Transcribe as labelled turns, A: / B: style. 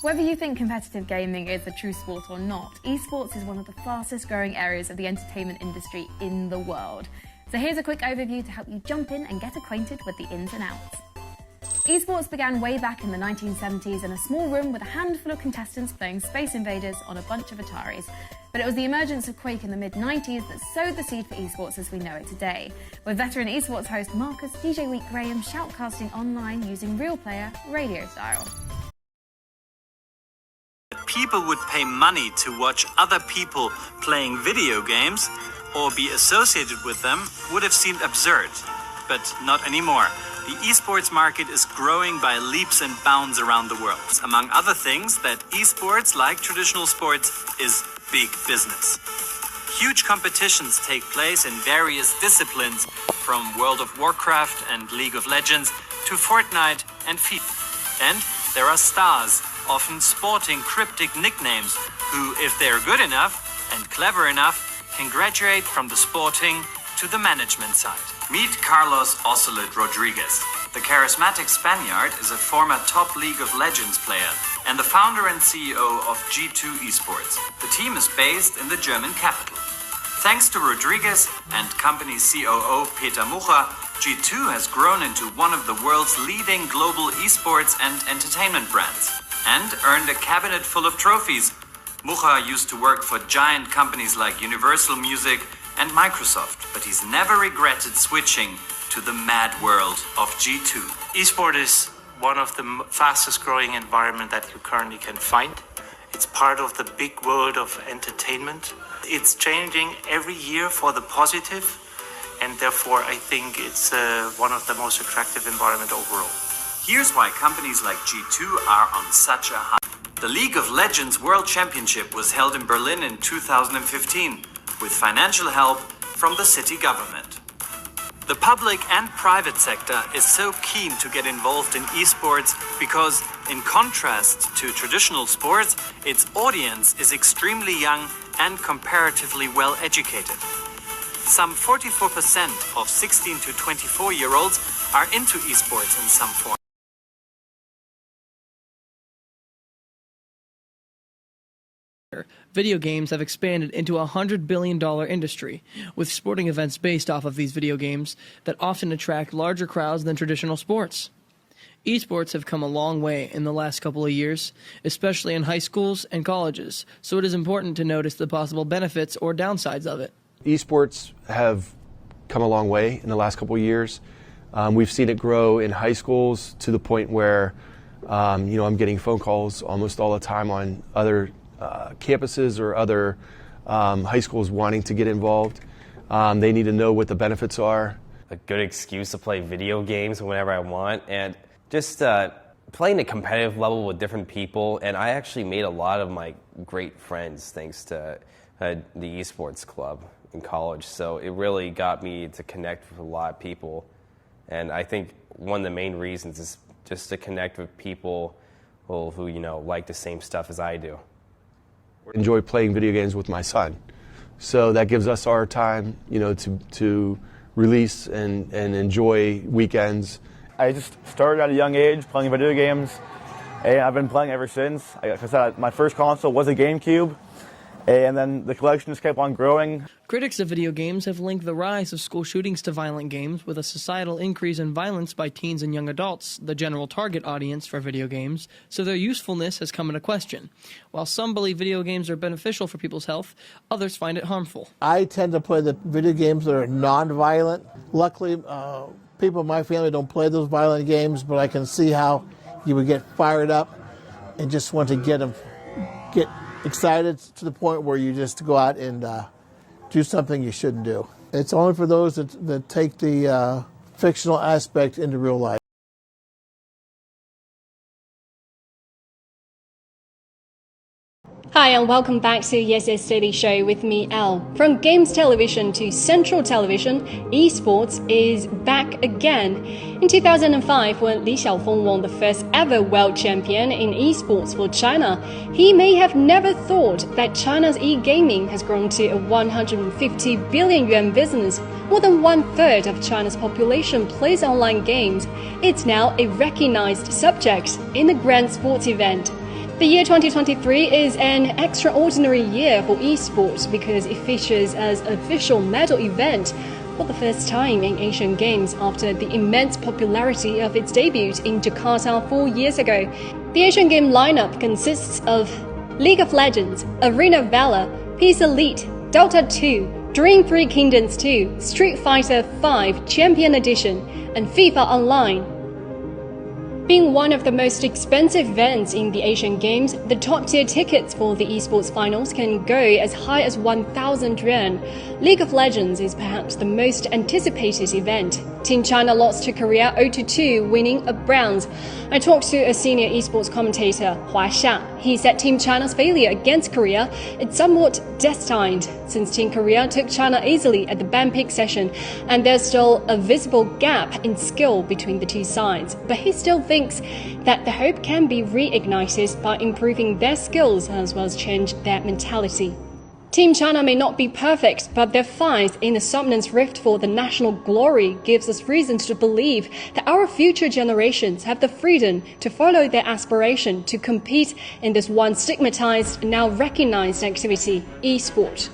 A: Whether you think competitive gaming is a true sport or not, esports is one of the fastest growing areas of the entertainment industry in the world. So here's a quick overview to help you jump in and get acquainted with the ins and outs. Esports began way back in the 1970s in a small room with a handful of contestants playing Space Invaders on a bunch of Ataris. But it was the emergence of Quake in the mid-90s that sowed the seed for esports as we know it today, with veteran esports host Marcus DJ Week Graham shoutcasting online using real player radio style.
B: People would pay money to watch other people playing video games or be associated with them would have seemed absurd, but not anymore. The esports market is growing by leaps and bounds around the world. Among other things, that esports, like traditional sports, is big business. Huge competitions take place in various disciplines, from World of Warcraft and League of Legends to Fortnite and FIFA. And there are stars, often sporting cryptic nicknames, who, if they're good enough and clever enough, can graduate from the sporting to the management side. Meet Carlos Ocelot Rodriguez. The charismatic Spaniard is a former top League of Legends player and the founder and CEO of G2 Esports. The team is based in the German capital. Thanks to Rodriguez and company COO Peter Mucha, G2 has grown into one of the world's leading global esports and entertainment brands, and earned a cabinet full of trophies. Mucha used to work for giant companies like Universal Music and Microsoft, but he's never regretted switching to the mad world of G2.
C: Esport is one of the fastest growing environment that you currently can find. It's part of the big world of entertainment. It's changing every year for the positive, and therefore I think it's one of the most attractive environment overall.
B: Here's why companies like G2 are on such a high. The League of Legends World Championship was held in Berlin in 2015 with financial help from the city government. The public and private sector is so keen to get involved in esports because, in contrast to traditional sports, its audience is extremely young and comparatively well educated. Some 44% of 16 to 24-year-olds are into esports in some form.
D: Video games have expanded into a $100 billion industry, with sporting events based off of these video games that often attract larger crowds than traditional sports. Esports have come a long way in the last couple of years, especially in high schools and colleges, so it is important to notice the possible benefits or downsides of it.
E: Esports have come a long way in the last couple of years. We've seen it grow in high schools to the point where I'm getting phone calls almost all the time on other campuses or other high schools wanting to get involved. They need to know what the benefits are.
F: A good excuse to play video games whenever I want, and just playing a competitive level with different people. And I actually made a lot of my great friends thanks to the esports club in college. So it really got me to connect with a lot of people. And I think one of the main reasons is just to connect with people who like the same stuff as I do.
E: Enjoy playing video games with my son, so that gives us our time, to release and enjoy weekends.
G: I just started at a young age playing video games, and I've been playing ever since. Like I said, my first console was a GameCube, and then the collection just kept on growing.
D: Critics of video games have linked the rise of school shootings to violent games with a societal increase in violence by teens and young adults, the general target audience for video games, so their usefulness has come into question. While some believe video games are beneficial for people's health, others find it harmful.
H: I tend to play the video games that are non-violent. Luckily, people in my family don't play those violent games, but I can see how you would get fired up and just want to get excited to the point where you just go out and do something you shouldn't do. It's only for those that take the fictional aspect into real life.
I: Hi and welcome back to Yes Daily Show with me, Elle. From games television to central television, esports is back again. In 2005, when Li Xiaofeng won the first ever world champion in esports for China, he may have never thought that China's e-gaming has grown to a 150 billion yuan business. More than 1/3 of China's population plays online games. It's now a recognized subject in the grand sports event. The year 2023 is an extraordinary year for esports because it features as an official medal event for the first time in Asian Games after the immense popularity of its debut in Jakarta 4 years ago. The Asian Game lineup consists of League of Legends, Arena of Valor, Peace Elite, Dota 2, Dream 3 Kingdoms 2, Street Fighter 5 Champion Edition, and FIFA Online. Being one of the most expensive events in the Asian Games, the top-tier tickets for the esports finals can go as high as 1,000 yuan. League of Legends is perhaps the most anticipated event. Team China lost to Korea 0-2, winning a bronze. I talked to a senior esports commentator, Hua Xia. He said Team China's failure against Korea is somewhat destined, since Team Korea took China easily at the band pick session, and there's still a visible gap in skill between the two sides. But he still thinks that the hope can be reignited by improving their skills as well as change their mentality. Team China may not be perfect, but their fight in the Subnance Rift for the national glory gives us reasons to believe that our future generations have the freedom to follow their aspiration to compete in this once stigmatized, now recognized activity, esport.